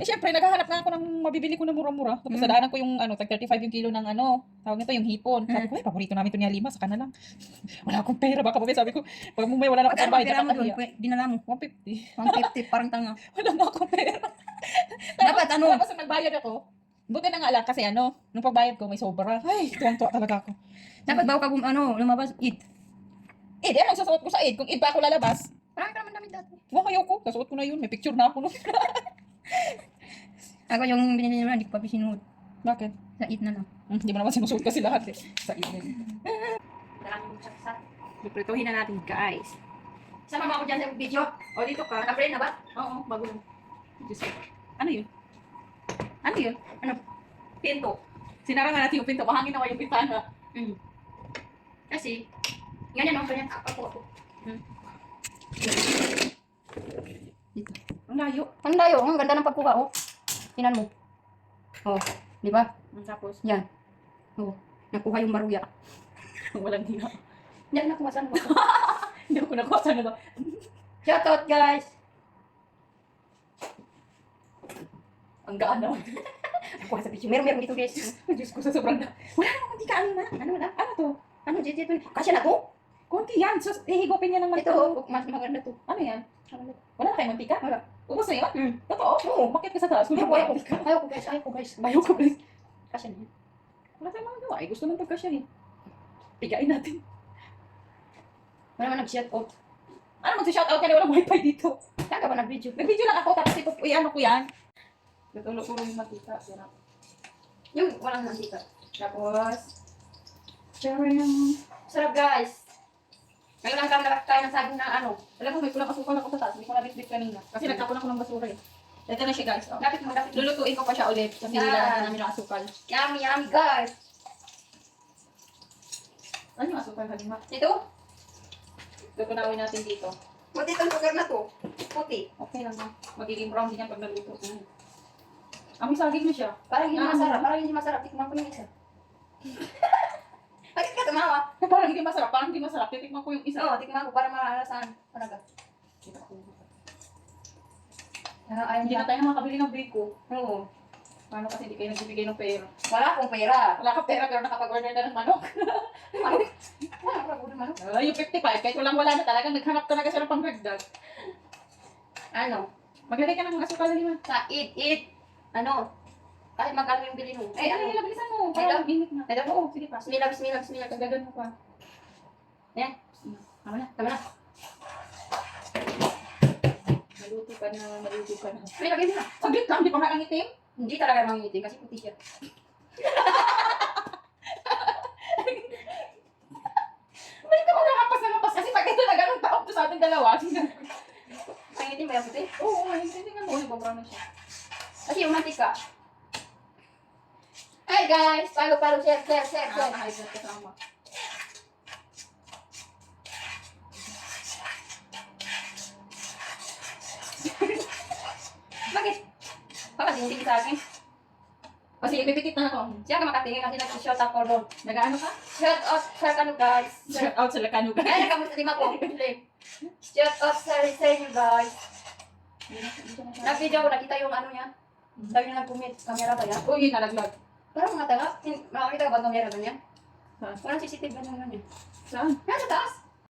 Eh, syempre, naghahanap nga ako ng mabibili ko na mura-mura. Tapos, nadaanan ko yung, tag 35 yung kilo ng, tawag nito, yung hipon. Sabi ko, paborito namin ito ni Halima, saka na lang. Wala akong pera, baka mamaya sabi ko, pag mamaya wala na akong Pagkano bayad, pera mo doon? nakakahiya. Dinala mo. 150. 150, parang tanga. Wala na akong pera. Dapat ano? Tapos, nung nagbayad ako, buti na nga lang, kasi nung pagbayad ko, may sobra. Ay, tuwang-tuwa talaga ako. Dapat bago ka lumabas, eat. Eh, di, anong susuot ko sa Eid? Kung Eid pa ako lalabas, Marami ka naman damit dati. huwag ayoko. Kasuot ko na yun. May picture na ako nun. Ako yung binili nila, hindi ko pa sinuot. Bakit? Sa eat na lang. Hindi mo naman sinusuot kasi lahat eh. Sa Eid yun. Dami mo saksak. Iprituhin na natin, guys. Sama mo ako dyan sa video. O, dito ka. Naka-frame na ba? Oo, bago lang. Diyos ko. Ano yun? Ano yun? Ano? Pinto. Sinara nga natin yung pinto. Mahangin naman yung pintana. Kasi, ganyan ako, ganyan. Ako. Dito. Ang layo. Ang layo, ang ganda ng pagkuha, oh. Tinan mo. Oh, di ba? Tapos, Yan. Oh, nakuha yung maruya. walang hiya. Yan, nakuha saan mo. Hindi ako nakuha sa ano. Shoutout, guys. Ang gaan naman. Nakuha sa video. Meron dito, guys. Diyos ko sa sobrang da. Wala naman, hindi ka na. Ano na? Ano to? Ano, dito? Kasya na to? Konti yan. So, ihigopin niya ng Ito, mantika. mas maganda to. Ano yan? Wala na kayong mantika? Wala. Ubus na yun? Totoo? Oo. Bakit ka sa taas? Ayaw ko, guys. Ayaw ko, guys. Kasya na yan. Wala tayong mga gawa. Eh, gusto nang pagkasya eh. Pigain natin. Wala naman nag-shoutout. Ano mag-shoutout ka na walang wifi dito? Kaya ba nag-video? Nag-video lang ako tapos ano ko yan. Natulog ko yung mantika. Sarap. Yung walang nantika. Tapos, Sarap, guys. Ngayon lang kami nakakain ng saging na ano. alam mo, may kulang asukal ako sa taas. Hindi ko nabit-bit kanina. Kasi nagtapon ako ng basura eh. Ito na siya guys. Oh. Lapit mo. Lulutuin ko pa siya ulit. Kasi Yeah. nilalagyan namin ng asukal. Yummy, guys. Ano yung asukal, Halima? Ito? Tutunawin natin dito. Puti itong sugar na to. Puti. Okay lang ha. Magiging brown din yan pag naluto. Amoy saging na siya. Parang hindi masarap. Tikman ko yung isa. Bakit ka tumawa? Parang hindi masarap. Titikman ko yung isa. Oo, tikman ko para malalasaan. Talaga. Ayaw Hindi na nila. tayo makakabili ng biko. Oo. Paano kasi hindi kayo nagbibigay ng pera? Wala akong pera. Wala ka pera pero nakapag-order na ng manok. Wala akong pera. Yung 55, kahit wala na talaga, naghanap talaga siya ng pangdagdag. Ano? Maglagay ka ng mga asukal, Halima. Sa eat. Ano? Kahit magkano yung bili mo. Ay, ano? bilisan mo. Ay, Parang init na. Ito? Oo, sige pa. Bismillah. Dagdagan mo pa. Yan. Tama na. Tama na. Maluto ka na. May lagay mo na. Saglit lang, di pa nga ang itim? Hindi talaga mangitim kasi puti siya. Balik ka mo nakapas kasi pag ito nag-anong taok to sa ating dalawa. Mangitim ba yung puti? Oo, hindi nga mo. Nagbabraw na siya. Kasi yung mantika. Hi guys! Follow, share. Nakaka-hydrate kasama. Bakit? Bakit hindi sa akin? Kasi ipipikit na ako. Siya ka makatingin kasi nag-shot ako doon. Nag-ano ka? Shout out sa ano guys. Shout out sa Lakanuga. Ay, nakamusta din ako. Shout out sa inyo guys. Nag-video ko, nakita yung ano niya. Sabi niya nag-commit. Camera ba yan? Uy, yun nalaglag. Parang mga tanga. Makakita ka ba ang camera ganyan? Saan? Walang CCTV ganyan ganyan. Saan? Yan sa taas.